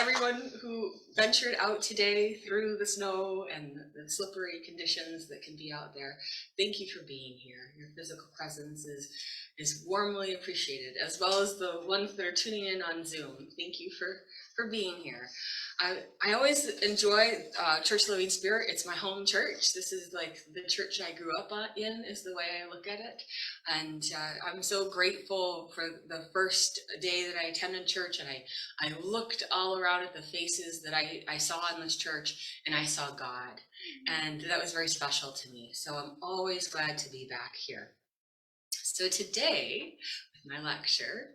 everyone who ventured out today through the snow and the slippery conditions that can be out there. Thank you for being here. Your physical presence is warmly appreciated, as well as the ones that are tuning in on Zoom. Thank you for being here. I always enjoy Church Living Spirit. It's my home church. This is like the church I grew up in, is the way I look at it. And I'm so grateful for the first day that I attended church, and I looked all around at the faces that I saw in this church, and I saw God. And that was very special to me. So I'm always glad to be back here. So today, with my lecture,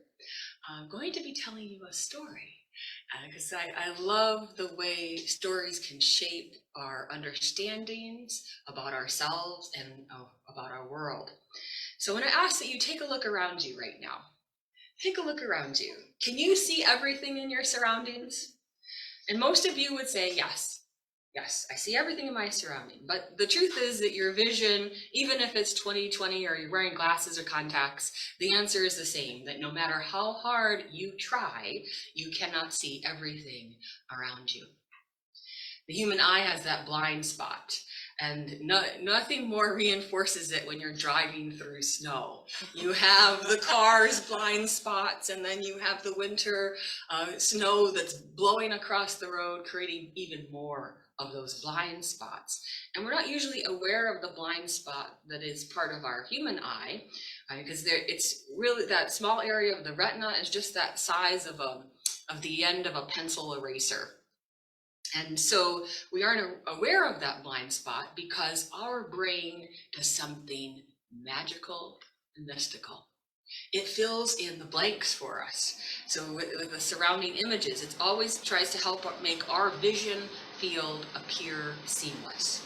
I'm going to be telling you a story. Because I love the way stories can shape our understandings about ourselves and about our world. So when I ask that you take a look around you right now, take a look around you. Can you see everything in your surroundings? And most of you would say, yes, I see everything in my surrounding. But the truth is that your vision, even if it's 20/20 or you're wearing glasses or contacts, the answer is the same, that no matter how hard you try, you cannot see everything around you. The human eye has that blind spot, and nothing more reinforces it when you're driving through snow. You have the car's blind spots, and then you have the winter snow that's blowing across the road, creating even more of those blind spots. And we're not usually aware of the blind spot that is part of our human eye, because it's really that small area of the retina is just that size of the end of a pencil eraser. And so we aren't aware of that blind spot because our brain does something magical and mystical. It fills in the blanks for us. So with the surrounding images, it always tries to help make our vision field appear seamless.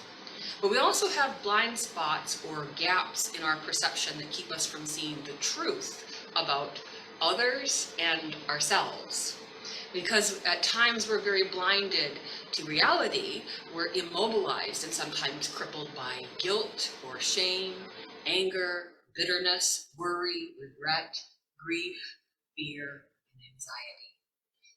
But we also have blind spots or gaps in our perception that keep us from seeing the truth about others and ourselves. Because at times we're very blinded to reality, we're immobilized and sometimes crippled by guilt or shame, anger, bitterness, worry, regret, grief, fear, and anxiety.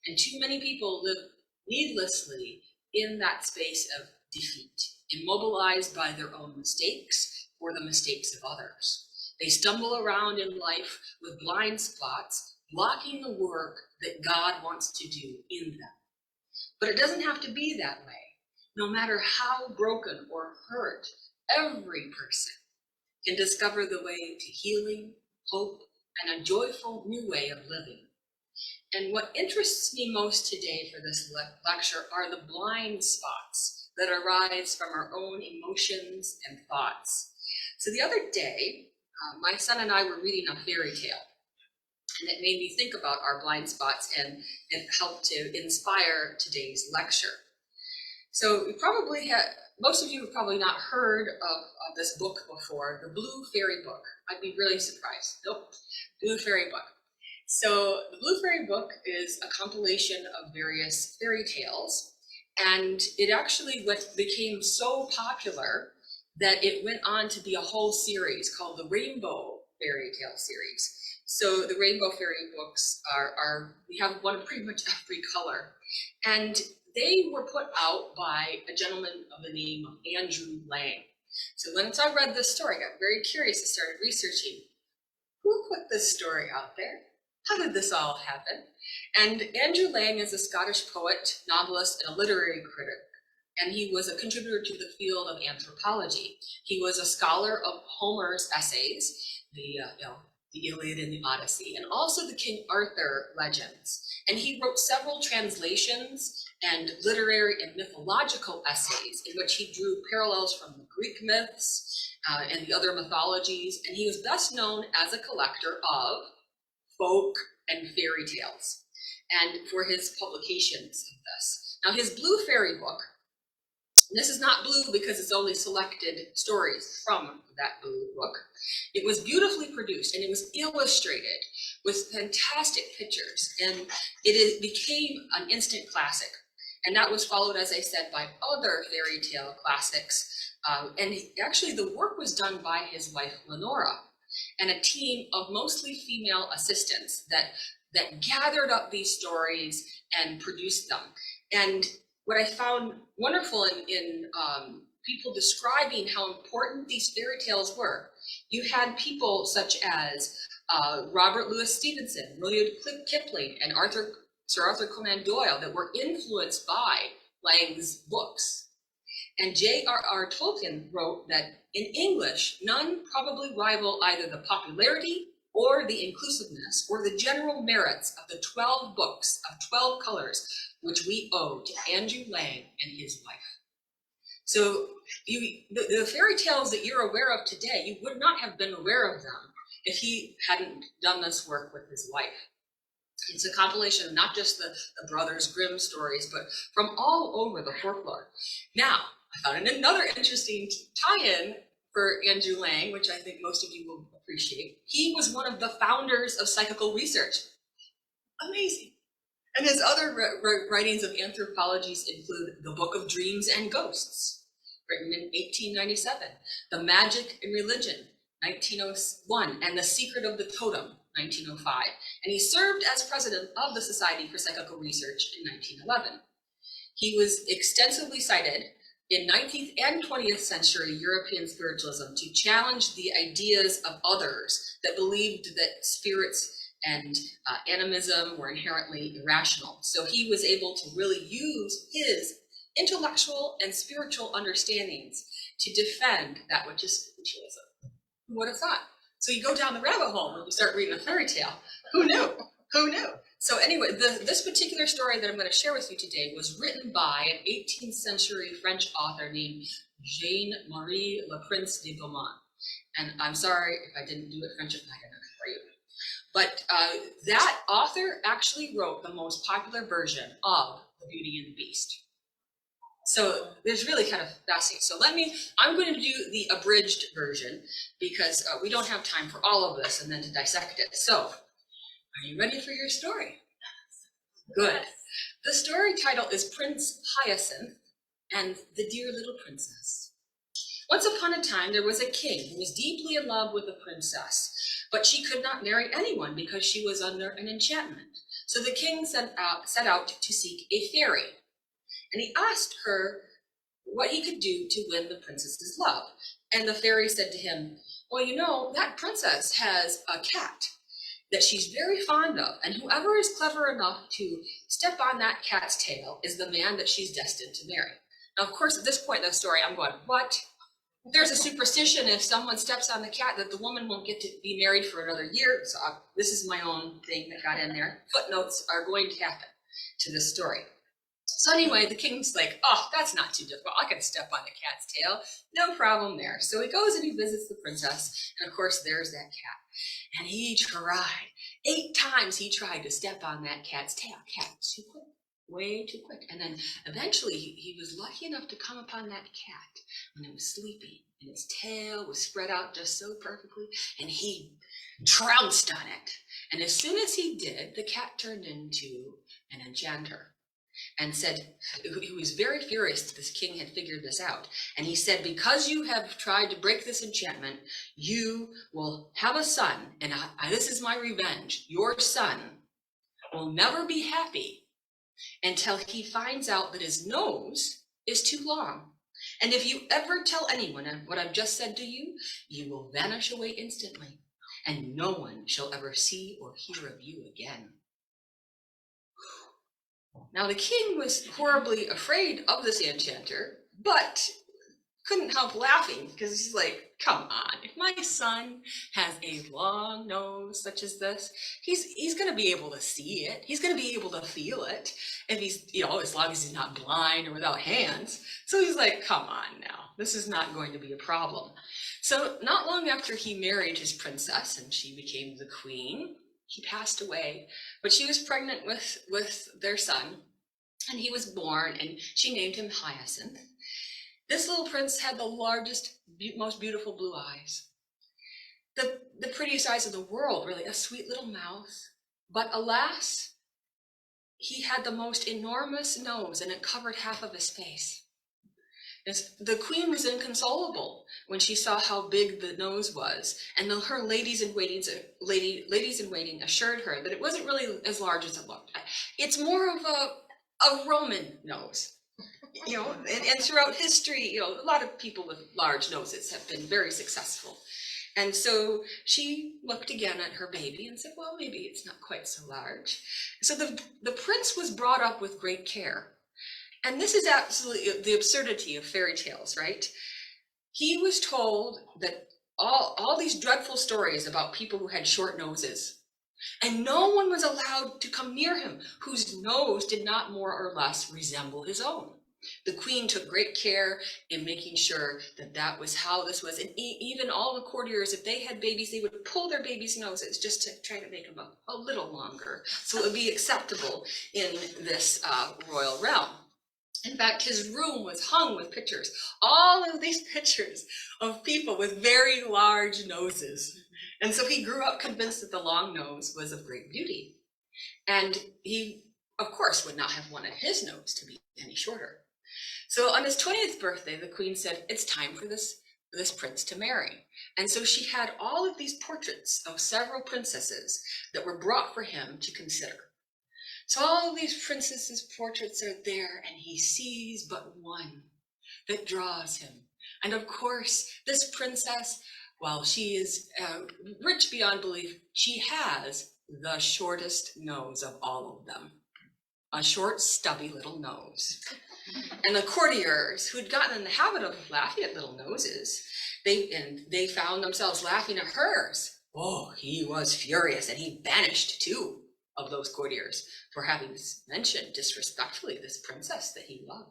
And too many people live needlessly in that space of defeat, immobilized by their own mistakes or the mistakes of others. They stumble around in life with blind spots, blocking the work that God wants to do in them. But it doesn't have to be that way. No matter how broken or hurt, every person can discover the way to healing, hope, and a joyful new way of living. And what interests me most today for this lecture are the blind spots that arise from our own emotions and thoughts. So the other day, my son and I were reading a fairy tale, and it made me think about our blind spots, and it helped to inspire today's lecture. So most of you have probably not heard of this book before, the Blue Fairy Book. I'd be really surprised. Nope, Blue Fairy Book. So the Blue Fairy Book is a compilation of various fairy tales, and it actually became so popular that it went on to be a whole series called the Rainbow Fairy Tale series. So the Rainbow Fairy books we have one of pretty much every color. And they were put out by a gentleman of the name of Andrew Lang. So once I read this story, I got very curious and started researching, who put this story out there? How did this all happen? And Andrew Lang is a Scottish poet, novelist, and a literary critic. And he was a contributor to the field of anthropology. He was a scholar of Homer's essays, the Iliad and the Odyssey, and also the King Arthur legends. And he wrote several translations and literary and mythological essays in which he drew parallels from the Greek myths and the other mythologies. And he was best known as a collector of folk and fairy tales, and for his publications of this. Now his Blue Fairy Book, this is not blue because it's only selected stories from that blue book. It was beautifully produced, and it was illustrated with fantastic pictures, and it became an instant classic. And that was followed, as I said, by other fairy tale classics. And actually the work was done by his wife, Leonora, and a team of mostly female assistants that that gathered up these stories and produced them. And what I found wonderful in people describing how important these fairy tales were, you had people such as Robert Louis Stevenson, Rudyard Kipling, and Sir Arthur Conan Doyle that were influenced by Lang's books. And J.R.R. Tolkien wrote that in English, none probably rival either the popularity or the inclusiveness or the general merits of the 12 books of 12 colors, which we owe to Andrew Lang and his wife. So the fairy tales that you're aware of today, you would not have been aware of them if he hadn't done this work with his wife. It's a compilation of not just the Brothers Grimm stories, but from all over the folklore. Now, I found another interesting tie-in for Andrew Lang, which I think most of you will appreciate. He was one of the founders of psychical research. Amazing. And his other writings of anthropologies include The Book of Dreams and Ghosts, written in 1897, The Magic in Religion, 1901, and The Secret of the Totem, 1905. And he served as president of the Society for Psychical Research in 1911. He was extensively cited in 19th and 20th century European spiritualism to challenge the ideas of others that believed that spirits and animism were inherently irrational. So he was able to really use his intellectual and spiritual understandings to defend that which is spiritualism. Who would have thought? So you go down the rabbit hole when you start reading a fairy tale. Who knew? Who knew? So anyway, this particular story that I'm going to share with you today was written by an 18th century French author named Jean-Marie Le Prince de Beaumont. And I'm sorry if I didn't do it Frenchified enough for you. But that author actually wrote the most popular version of The Beauty and the Beast. So there's really kind of fascinating. So I'm going to do the abridged version because we don't have time for all of this and then to dissect it. So are you ready for your story? Good. The story title is Prince Hyacinth and the Dear Little Princess. Once upon a time, there was a king who was deeply in love with a princess, but she could not marry anyone because she was under an enchantment. So the king set out to seek a fairy, and he asked her what he could do to win the princess's love. And the fairy said to him, well, you know, that princess has a cat that she's very fond of, and whoever is clever enough to step on that cat's tail is the man that she's destined to marry. Now, of course, at this point in the story, I'm going, what? There's a superstition if someone steps on the cat that the woman won't get to be married for another year. So this is my own thing that got in there. Footnotes are going to happen to this story. So anyway, the king's like, oh, that's not too difficult. I can step on the cat's tail. No problem there. So he goes and he visits the princess. And of course, there's that cat. And he tried. 8 times he tried to step on that cat's tail. Cat was too quick. Way too quick. And then eventually he was lucky enough to come upon that cat when it was sleeping, and its tail was spread out just so perfectly, and he trounced on it. And as soon as he did, the cat turned into an enchanter and said, he was very furious that this king had figured this out. And he said, because you have tried to break this enchantment, you will have a son, and this is my revenge. Your son will never be happy until he finds out that his nose is too long. And if you ever tell anyone what I've just said to you, you will vanish away instantly, and no one shall ever see or hear of you again. Now the king was horribly afraid of this enchanter, but couldn't help laughing because he's like, come on, if my son has a long nose such as this, he's going to be able to see it. He's going to be able to feel it. If he's, as long as he's not blind or without hands. So he's like, come on now, this is not going to be a problem. So not long after he married his princess and she became the queen, he passed away, but she was pregnant with their son, and he was born, and she named him Hyacinth. This little prince had the largest, most beautiful blue eyes. The prettiest eyes in the world, really, a sweet little mouth. But alas, he had the most enormous nose, and it covered half of his face. The queen was inconsolable when she saw how big the nose was, and her ladies in waiting assured her that it wasn't really as large as it looked. It's more of a Roman nose. And throughout history, a lot of people with large noses have been very successful. And so she looked again at her baby and said, well, maybe it's not quite so large. So the prince was brought up with great care. And this is absolutely the absurdity of fairy tales, right? He was told that all these dreadful stories about people who had short noses, and no one was allowed to come near him whose nose did not more or less resemble his own. The queen took great care in making sure that that was how this was. And even all the courtiers, if they had babies, they would pull their babies' noses just to try to make them a little longer, so it would be acceptable in this royal realm. In fact, his room was hung with pictures, all of these pictures of people with very large noses. And so he grew up convinced that the long nose was of great beauty. And he, of course, would not have wanted his nose to be any shorter. So on his 20th birthday, the queen said, it's time for this prince to marry. And so she had all of these portraits of several princesses that were brought for him to consider. So all of these princesses' portraits are there, and he sees but one that draws him. And of course, this princess, while she is rich beyond belief, she has the shortest nose of all of them. A short, stubby little nose. And the courtiers who'd gotten in the habit of laughing at little noses, they found themselves laughing at hers. Oh, he was furious, and he banished 2 of those courtiers for having mentioned disrespectfully this princess that he loved.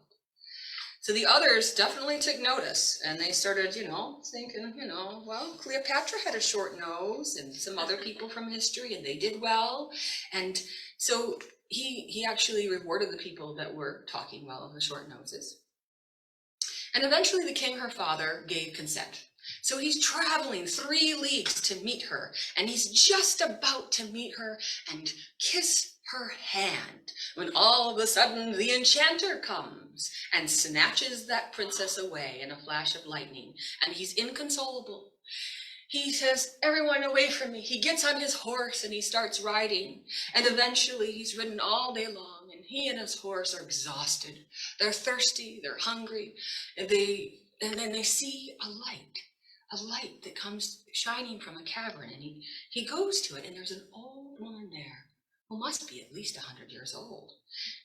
So the others definitely took notice, and they started, thinking, well, Cleopatra had a short nose, and some other people from history, and they did well. And so he actually rewarded the people that were talking well of the short noses. And eventually the king, her father, gave consent. So he's traveling 3 leagues to meet her, and he's just about to meet her and kiss her hand when all of a sudden the enchanter comes and snatches that princess away in a flash of lightning, and he's inconsolable. He says, everyone away from me. He gets on his horse and he starts riding, and eventually he's ridden all day long, and he and his horse are exhausted. They're thirsty, they're hungry, and then they see a light that comes shining from a cavern, and he goes to it, and there's an old woman there who must be at least 100 years old.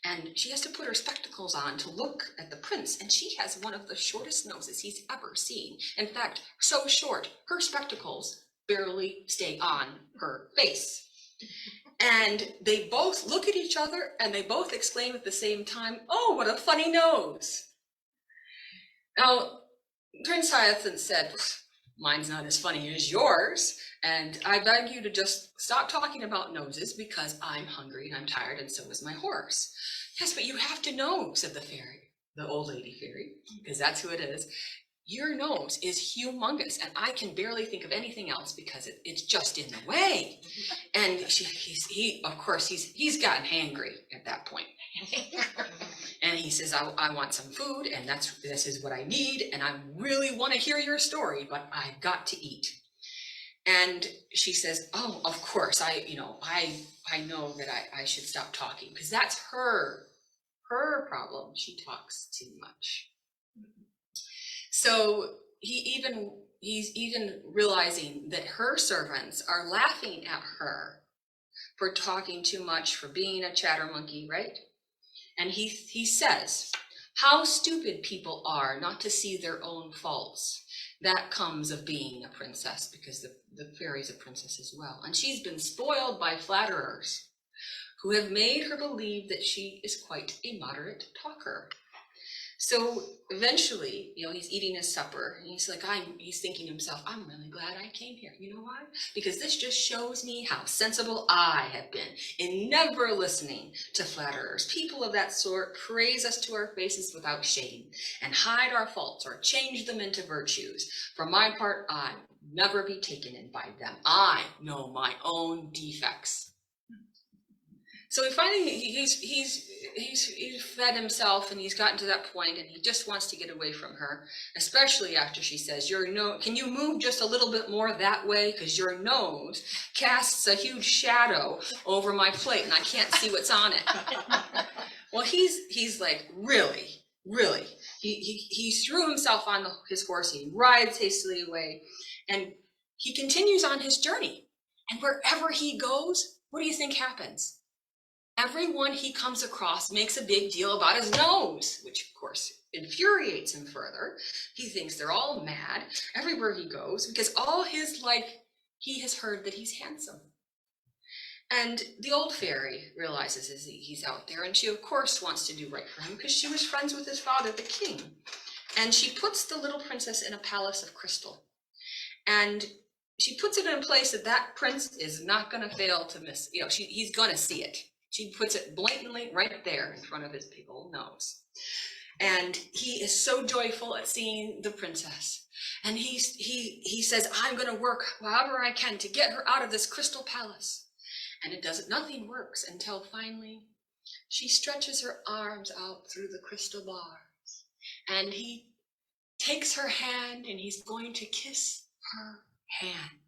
And she has to put her spectacles on to look at the prince, and she has one of the shortest noses he's ever seen. In fact, so short, her spectacles barely stay on her face. And they both look at each other, and they both exclaim at the same time, oh, what a funny nose. Now, Prince Hyacinth said, mine's not as funny as yours, and I beg you to just stop talking about noses because I'm hungry and I'm tired, and so is my horse. Yes, but you have to know, said the fairy, the old lady fairy, because that's who it is. Your nose is humongous, and I can barely think of anything else because it's just in the way. And he of course, he's gotten hangry at that point. And he says, I want some food, and this is what I need, and I really want to hear your story, but I've got to eat. And she says, oh, of course, I know that I should stop talking, because that's her problem. She talks too much. So he's even realizing that her servants are laughing at her for talking too much, for being a chatter monkey, right? And he says, how stupid people are not to see their own faults. That comes of being a princess, because the fairy's a princess as well. And she's been spoiled by flatterers who have made her believe that she is quite a moderate talker. So eventually, he's eating his supper, and he's thinking to himself, I'm really glad I came here. You know why? Because this just shows me how sensible I have been in never listening to flatterers. People of that sort praise us to our faces without shame and hide our faults or change them into virtues. For my part, I never be taken in by them. I know my own defects. So he finally, he's fed himself and he's gotten to that point and he just wants to get away from her, especially after she says, can you move just a little bit more that way? Because your nose casts a huge shadow over my plate and I can't see what's on it. Well, he's like, really? He threw himself on his horse, he rides hastily away, and he continues on his journey. And wherever he goes, what do you think happens? Everyone he comes across makes a big deal about his nose, which of course infuriates him further. He thinks they're all mad everywhere he goes because all his life he has heard that he's handsome. And the old fairy realizes as he's out there, and she of course wants to do right for him because she was friends with his father, the king. And she puts the little princess in a palace of crystal. And she puts it in a place that prince is not going to fail to miss. He's going to see it. She puts it blatantly right there in front of his big old nose. And he is so joyful at seeing the princess. And he says, I'm going to work however I can to get her out of this crystal palace. And nothing works until finally she stretches her arms out through the crystal bars. And he takes her hand and he's going to kiss her hand.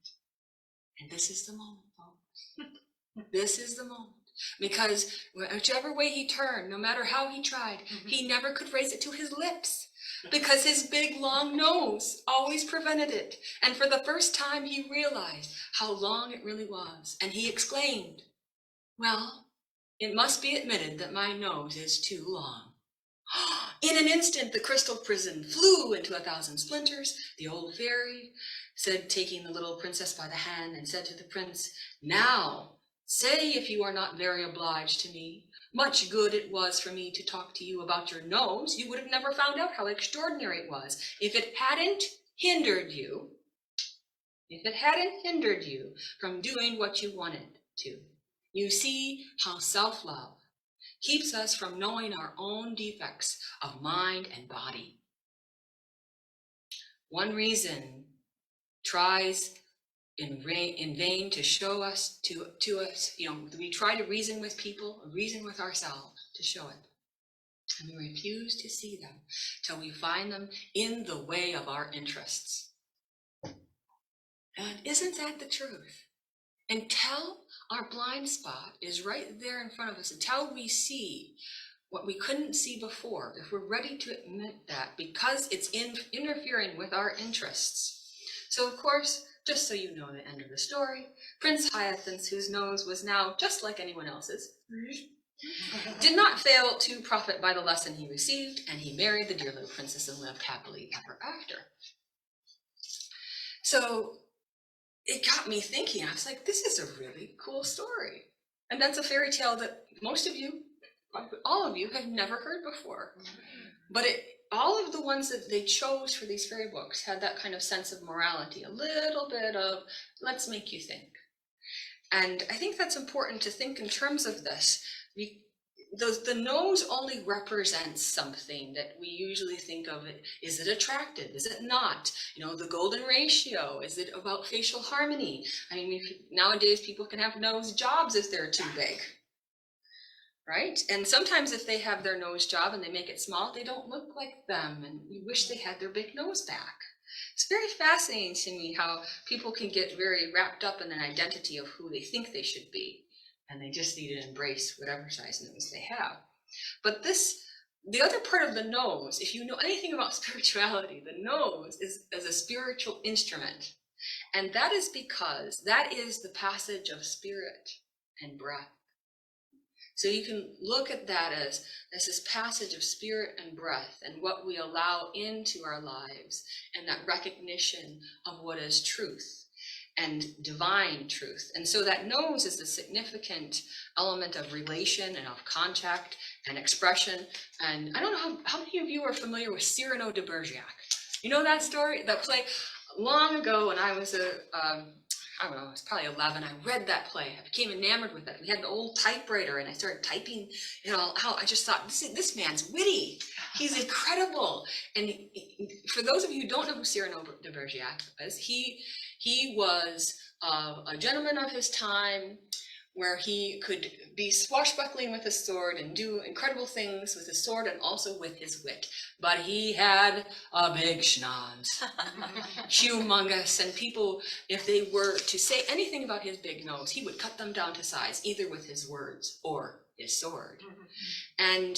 And this is the moment, folks. This is the moment. Because whichever way he turned, no matter how he tried, he never could raise it to his lips because his big long nose always prevented it. And for the first time he realized how long it really was. And he exclaimed, well, it must be admitted that my nose is too long. In an instant, the crystal prison flew into 1,000 splinters. The old fairy said, taking the little princess by the hand, and said to the prince, now, say if you are not very obliged to me. Much good it was for me to talk to you about your nose. You would have never found out how extraordinary it was if it hadn't hindered you from doing what you wanted to. You see how self-love keeps us from knowing our own defects of mind and body. One reason tries in vain to show us to us, we try to reason with people, reason with ourselves to show it. And we refuse to see them till we find them in the way of our interests. And isn't that the truth? Until our blind spot is right there in front of us, until we see what we couldn't see before, if we're ready to admit that, because it's interfering with our interests. So of course, just so you know the end of the story, Prince Hyacinth, whose nose was now just like anyone else's, did not fail to profit by the lesson he received, and he married the dear little princess and lived happily ever after. So it got me thinking. I was like, this is a really cool story. And that's a fairy tale that most of you, all of you, have never heard before. But all of the ones that they chose for these fairy books had that kind of sense of morality, a little bit of, let's make you think. And I think that's important to think in terms of this. The nose only represents something that we usually think of. Is it attractive? Is it not? The golden ratio. Is it about facial harmony? I mean, nowadays people can have nose jobs if they're too big. Right? And sometimes if they have their nose job and they make it small, they don't look like them and you wish they had their big nose back. It's very fascinating to me how people can get very wrapped up in an identity of who they think they should be. And they just need to embrace whatever size nose they have. But the other part of the nose, if you know anything about spirituality, the nose is a spiritual instrument. And that is because that is the passage of spirit and breath. So you can look at that as this passage of spirit and breath and what we allow into our lives and that recognition of what is truth and divine truth. And so that nose is a significant element of relation and of contact and expression. And I don't know how many of you are familiar with Cyrano de Bergerac. You know that story, that play? Long ago when I was I don't know, I was probably 11, I read that play. I became enamored with it. We had an old typewriter and I started typing it all out. I just thought, this man's witty. He's incredible. And for those of you who don't know who Cyrano de Bergerac was, he was a gentleman of his time where he could be swashbuckling with his sword and do incredible things with his sword and also with his wit. But he had a big schnoz, humongous, and people, if they were to say anything about his big nose, he would cut them down to size, either with his words or his sword. And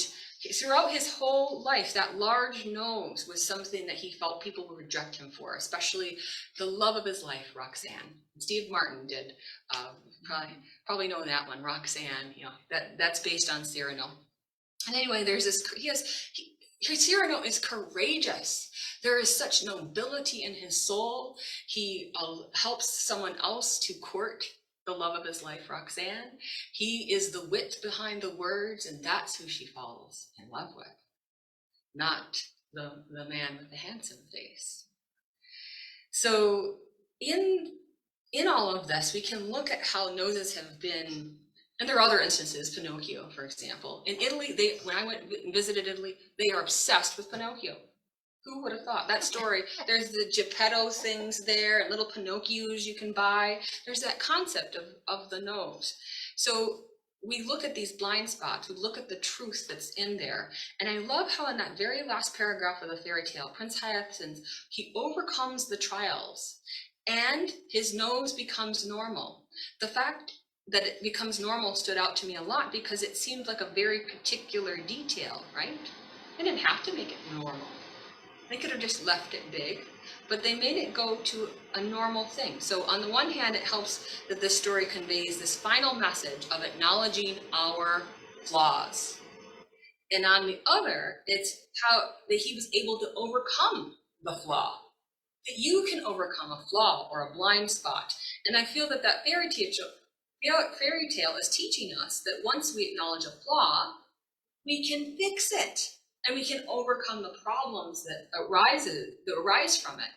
throughout his whole life, that large nose was something that he felt people would reject him for, especially the love of his life, Roxanne. Steve Martin did probably know that one, Roxanne. You know, that's based on Cyrano. And anyway, there's this. Cyrano is courageous. There is such nobility in his soul. He helps someone else to court the love of his life, Roxanne. He is the wit behind the words, and that's who she falls in love with, not the man with the handsome face. So in all of this, we can look at how noses have been, and there are other instances, Pinocchio, for example. In Italy, when I went and visited Italy, they are obsessed with Pinocchio. Who would have thought? That story, there's the Geppetto things there, and little Pinocchios you can buy. There's that concept of the nose. So we look at these blind spots, we look at the truth that's in there. And I love how in that very last paragraph of the fairy tale, Prince Hyacinth, he overcomes the trials and his nose becomes normal. The fact that it becomes normal stood out to me a lot because it seemed like a very particular detail, right? They didn't have to make it normal. They could have just left it big, but they made it go to a normal thing. So on the one hand, it helps that this story conveys this final message of acknowledging our flaws. And on the other, it's how that he was able to overcome the flaw. That you can overcome a flaw or a blind spot. And I feel that fairy tale is teaching us that once we acknowledge a flaw, we can fix it. And we can overcome the problems that arise from it.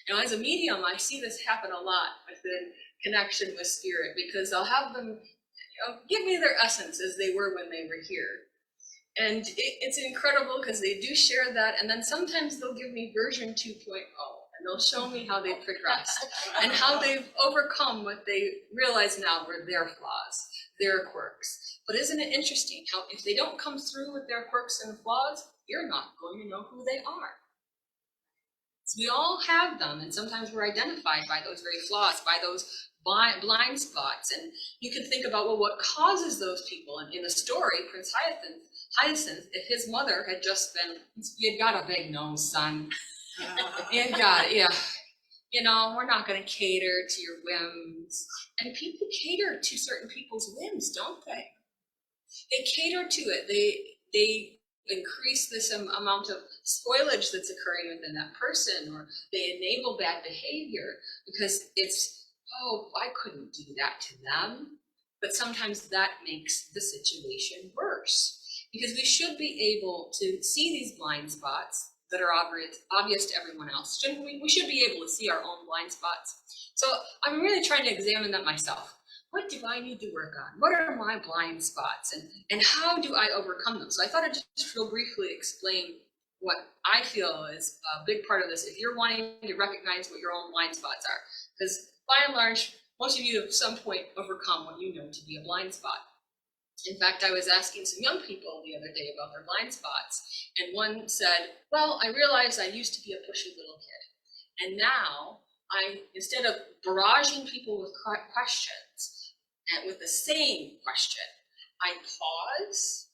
Now, as a medium, I see this happen a lot within connection with spirit, because I'll have them give me their essence as they were when they were here. And it's incredible because they do share that, and then sometimes they'll give me version 2.0, and they'll show me how they've progressed and how they've overcome what they realize now were their flaws, their quirks. But isn't it interesting how if they don't come through with their quirks and flaws, you're not going to know who they are. So we all have them, and sometimes we're identified by those very flaws, by those blind spots. And you can think about, well, what causes those people? And in the story, Prince Hyacinth, if his mother had just been, you've got a big nose, son. You've got it, yeah. You know, we're not going to cater to your whims. And people cater to certain people's whims, don't they? They cater to it. They increase this amount of spoilage that's occurring within that person, or they enable bad behavior because it's, oh, I couldn't do that to them. But sometimes that makes the situation worse, because we should be able to see these blind spots that are obvious to everyone else. Shouldn't we? We should be able to see our own blind spots. So I'm really trying to examine that myself. What do I need to work on? What are my blind spots, and how do I overcome them? So I thought I'd just real briefly explain what I feel is a big part of this if you're wanting to recognize what your own blind spots are. Because by and large, most of you have at some point overcome what you know to be a blind spot. In fact, I was asking some young people the other day about their blind spots, and one said, well, I realized I used to be a pushy little kid, and now instead of barraging people with questions, and with the same question, I pause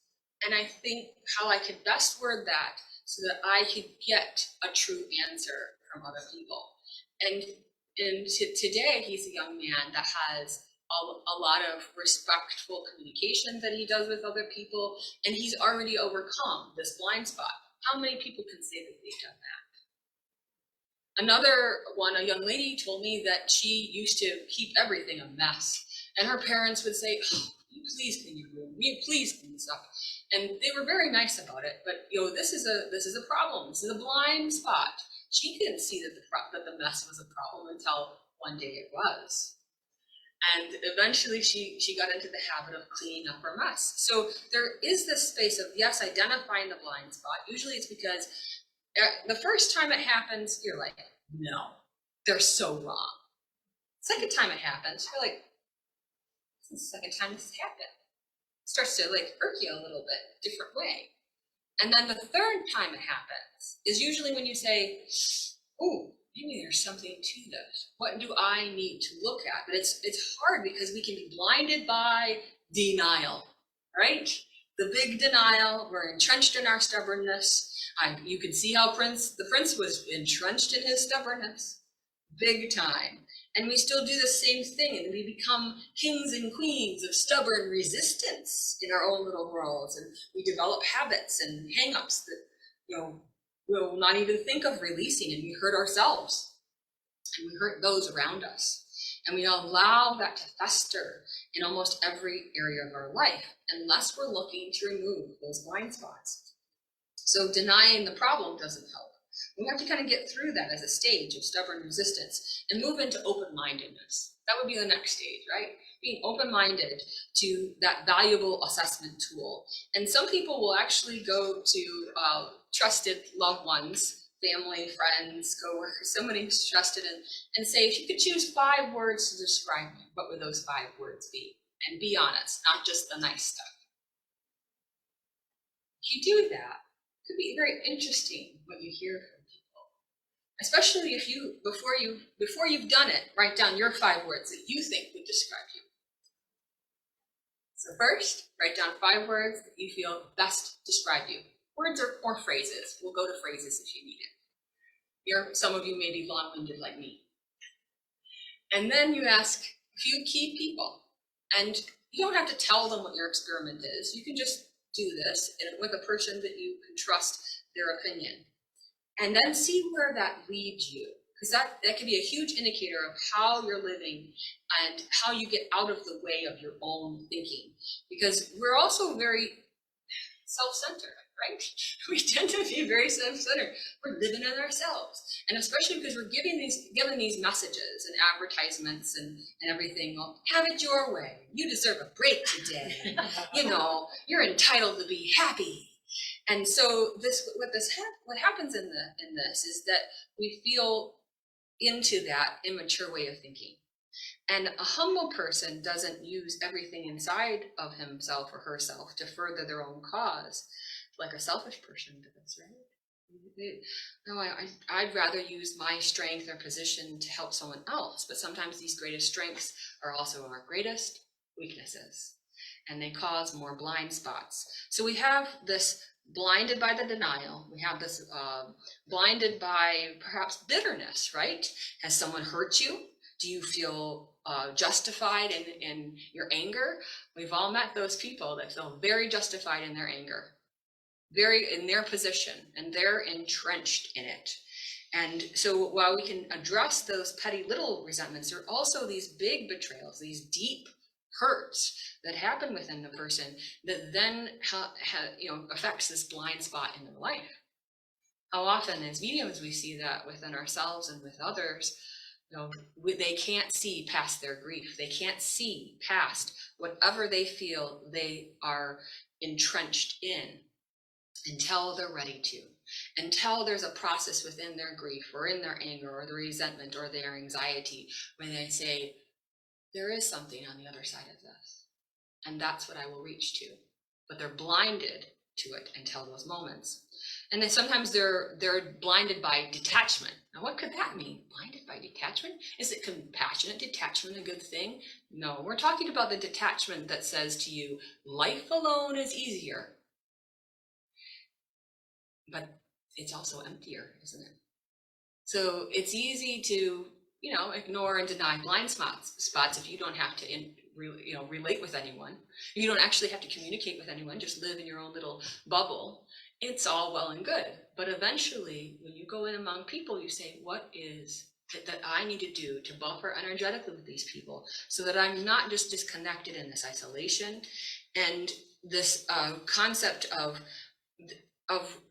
and I think how I could best word that so that I could get a true answer from other people. And today, he's a young man that has a lot of respectful communication that he does with other people, and he's already overcome this blind spot. How many people can say that they've done that? Another one, a young lady told me that she used to keep everything a mess. And her parents would say, oh, will you please clean your room? Will you please clean this up? And they were very nice about it. But this is a problem. This is a blind spot. She didn't see that the mess was a problem until one day it was. And eventually she got into the habit of cleaning up her mess. So there is this space of, yes, identifying the blind spot. Usually it's because the first time it happens, you're like, no, they're so wrong. Second time it happens, you're like, this is the second time this has happened. starts to like irk you a little bit different way. And then the third time it happens is usually when you say, oh, maybe there's something to this. What do I need to look at? But it's hard because we can be blinded by denial, right? The big denial, we're entrenched in our stubbornness. You can see how the prince was entrenched in his stubbornness, big time. And we still do the same thing, and we become kings and queens of stubborn resistance in our own little worlds, and we develop habits and hang-ups that, you know, we'll not even think of releasing, and we hurt ourselves, and we hurt those around us. And we allow that to fester in almost every area of our life, unless we're looking to remove those blind spots. So denying the problem doesn't help. We have to kind of get through that as a stage of stubborn resistance and move into open-mindedness. That would be the next stage, right? Being open-minded to that valuable assessment tool. And some people will actually go to trusted loved ones, family, friends, coworkers, somebody who's trusted, and say, if you could choose 5 words to describe me, what would those 5 words be? And be honest, not just the nice stuff. If you do that, it could be very interesting what you hear from people. Especially if you, before you've done it, write down your 5 words that you think would describe you. So first, write down 5 words that you feel best describe you. Words or phrases. We'll go to phrases if you need it. Some of you may be long-winded like me. And then you ask a few key people. And you don't have to tell them what your experiment is. You can just do this with a person that you can trust their opinion. And then see where that leads you. Because that can be a huge indicator of how you're living and how you get out of the way of your own thinking. Because we're also very self-centered, right? We tend to be very self-centered. We're living in ourselves. And especially because we're given these messages and advertisements and everything. Well, have it your way. You deserve a break today. You're entitled to be happy. And so what happens in this is that we feel into that immature way of thinking. And a humble person doesn't use everything inside of himself or herself to further their own cause, like a selfish person does, right? No, I'd rather use my strength or position to help someone else, but sometimes these greatest strengths are also our greatest weaknesses, and they cause more blind spots. So we have this blinded by the denial. We have this blinded by perhaps bitterness, right? Has someone hurt you? Do you feel justified in your anger? We've all met those people that feel very justified in their anger, very in their position, and they're entrenched in it. And so while we can address those petty little resentments, there are also these big betrayals, these deep hurts that happen within the person that then affects this blind spot in their life. How often as mediums we see that within ourselves and with others. They can't see past their grief. They can't see past whatever they feel they are entrenched in until they're ready to, until there's a process within their grief or in their anger or the resentment or their anxiety when they say, there is something on the other side of this, and that's what I will reach to. But they're blinded to it until those moments. And then sometimes they're blinded by detachment. Now, what could that mean? Blinded by detachment? Is it compassionate detachment a good thing? No, we're talking about the detachment that says to you, life alone is easier. But it's also emptier, isn't it? So it's easy to, ignore and deny blind spots if you don't have to relate with anyone. You don't actually have to communicate with anyone, just live in your own little bubble. It's all well and good. But eventually, when you go in among people, you say, what is it that I need to do to buffer energetically with these people so that I'm not just disconnected in this isolation and this concept of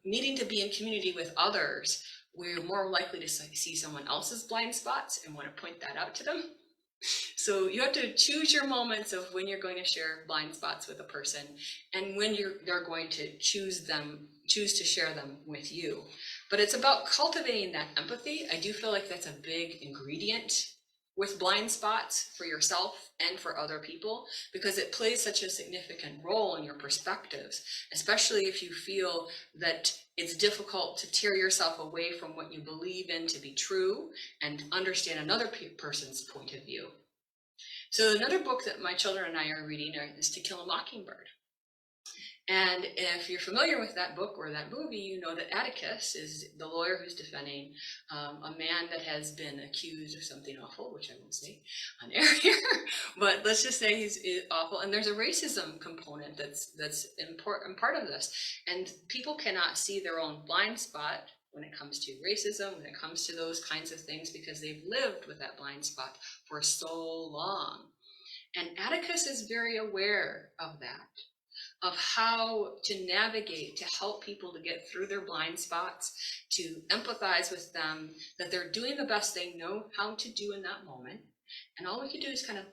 needing to be in community with others. We're more likely to see someone else's blind spots and want to point that out to them. So you have to choose your moments of when you're going to share blind spots with a person and when they're going to choose to share them with you. But it's about cultivating that empathy. I do feel like that's a big ingredient with blind spots for yourself and for other people, because it plays such a significant role in your perspectives, especially if you feel that it's difficult to tear yourself away from what you believe in to be true and understand another person's point of view. So another book that my children and I are reading is To Kill a Mockingbird. And if you're familiar with that book or that movie, you know that Atticus is the lawyer who's defending a man that has been accused of something awful, which I won't say on air here, but let's just say he's awful. And there's a racism component that's important part of this. And people cannot see their own blind spot when it comes to racism, when it comes to those kinds of things, because they've lived with that blind spot for so long. And Atticus is very aware of that, of how to navigate, to help people to get through their blind spots, to empathize with them, that they're doing the best they know how to do in that moment. And all we can do is kind of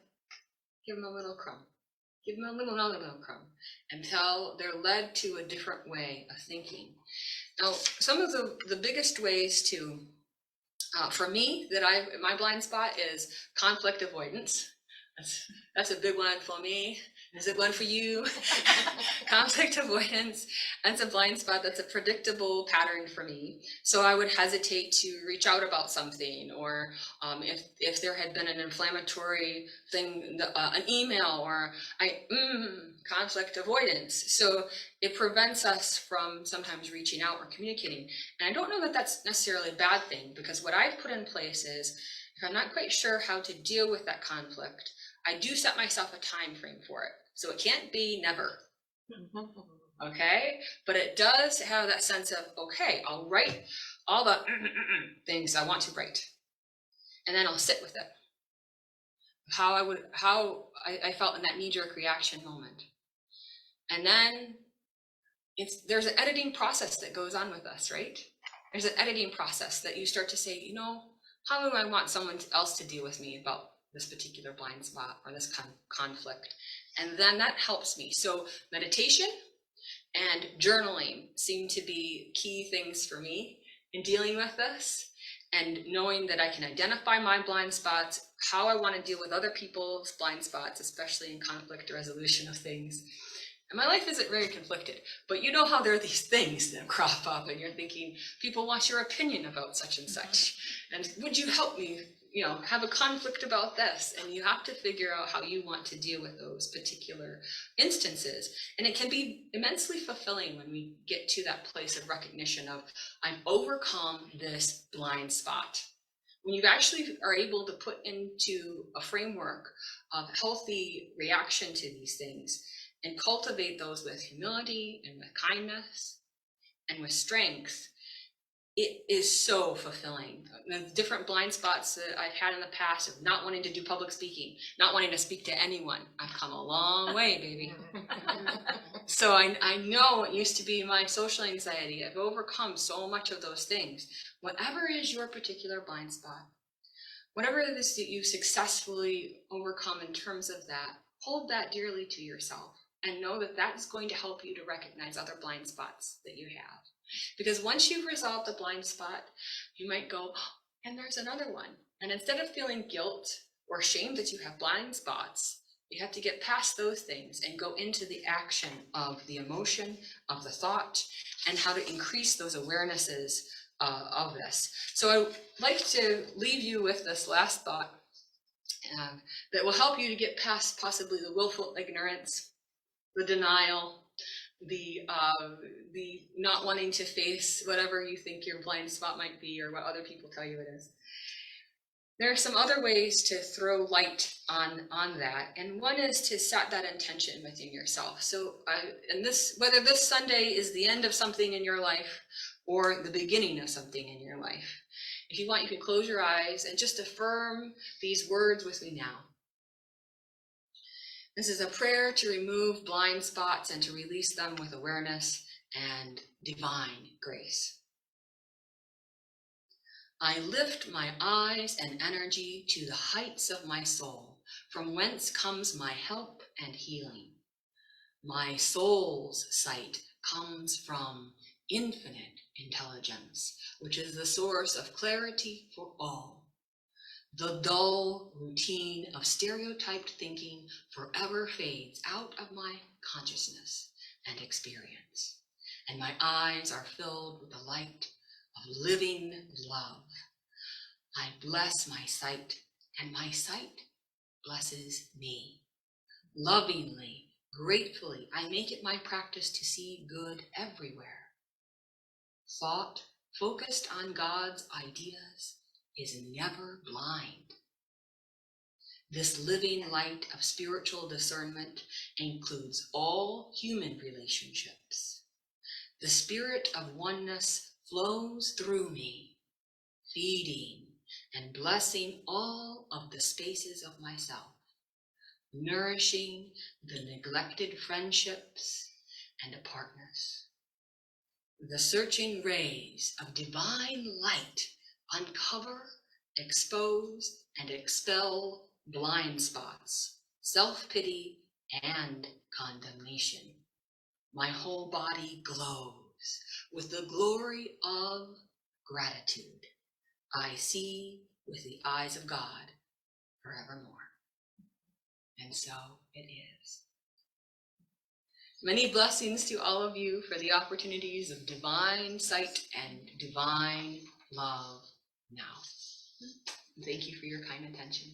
give them a little crumb, give them another little crumb, until they're led to a different way of thinking. Now, some of the biggest ways to, for me, that my blind spot is conflict avoidance. That's a big one for me. Is it one for you? Conflict avoidance. That's a blind spot. That's a predictable pattern for me. So I would hesitate to reach out about something, or if there had been an inflammatory thing, an email, or conflict avoidance. So it prevents us from sometimes reaching out or communicating. And I don't know that that's necessarily a bad thing, because what I've put in place is, if I'm not quite sure how to deal with that conflict, I do set myself a time frame for it. So it can't be never, okay? But it does have that sense of, okay, I'll write all the things I want to write, and then I'll sit with it. How I felt in that knee-jerk reaction moment. And then there's an editing process that goes on with us, right? There's an editing process that you start to say, you know, how do I want someone else to deal with me about this particular blind spot or this conflict? And then that helps me. So meditation and journaling seem to be key things for me in dealing with this, and knowing that I can identify my blind spots, how I want to deal with other people's blind spots, especially in conflict resolution of things. And my life isn't very conflicted, but you know how there are these things that crop up and you're thinking, people want your opinion about such and such. And would you help me, have a conflict about this? And you have to figure out how you want to deal with those particular instances. And it can be immensely fulfilling when we get to that place of recognition of, I've overcome this blind spot. When you actually are able to put into a framework of healthy reaction to these things, and cultivate those with humility and with kindness and with strength, it is so fulfilling. The different blind spots that I've had in the past of not wanting to do public speaking, not wanting to speak to anyone, I've come a long way, baby. So I know it used to be my social anxiety. I've overcome so much of those things. Whatever is your particular blind spot, whatever it is that you successfully overcome in terms of that, hold that dearly to yourself. And know that that's going to help you to recognize other blind spots that you have. Because once you've resolved the blind spot, you might go, oh, and there's another one. And instead of feeling guilt or shame that you have blind spots, you have to get past those things and go into the action of the emotion, of the thought, and how to increase those awarenesses of this. So I'd like to leave you with this last thought that will help you to get past possibly the willful ignorance, the denial, the not wanting to face whatever you think your blind spot might be or what other people tell you it is. There are some other ways to throw light on that, and one is to set that intention within yourself. So, whether this Sunday is the end of something in your life or the beginning of something in your life, if you want, you can close your eyes and just affirm these words with me now. This is a prayer to remove blind spots and to release them with awareness and divine grace. I lift my eyes and energy to the heights of my soul, from whence comes my help and healing. My soul's sight comes from infinite intelligence, which is the source of clarity for all. The dull routine of stereotyped thinking forever fades out of my consciousness and experience, and my eyes are filled with the light of living love. I bless my sight, and my sight blesses me. Lovingly, gratefully, I make it my practice to see good everywhere. Thought focused on God's ideas is never blind. This living light of spiritual discernment includes all human relationships. The spirit of oneness flows through me, feeding and blessing all of the spaces of myself, nourishing the neglected friendships and apartness. The searching rays of divine light uncover, expose, and expel blind spots, self-pity, and condemnation. My whole body glows with the glory of gratitude. I see with the eyes of God forevermore. And so it is. Many blessings to all of you for the opportunities of divine sight and divine love now. Thank you for your kind attention.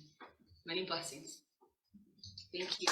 Many blessings. Thank you.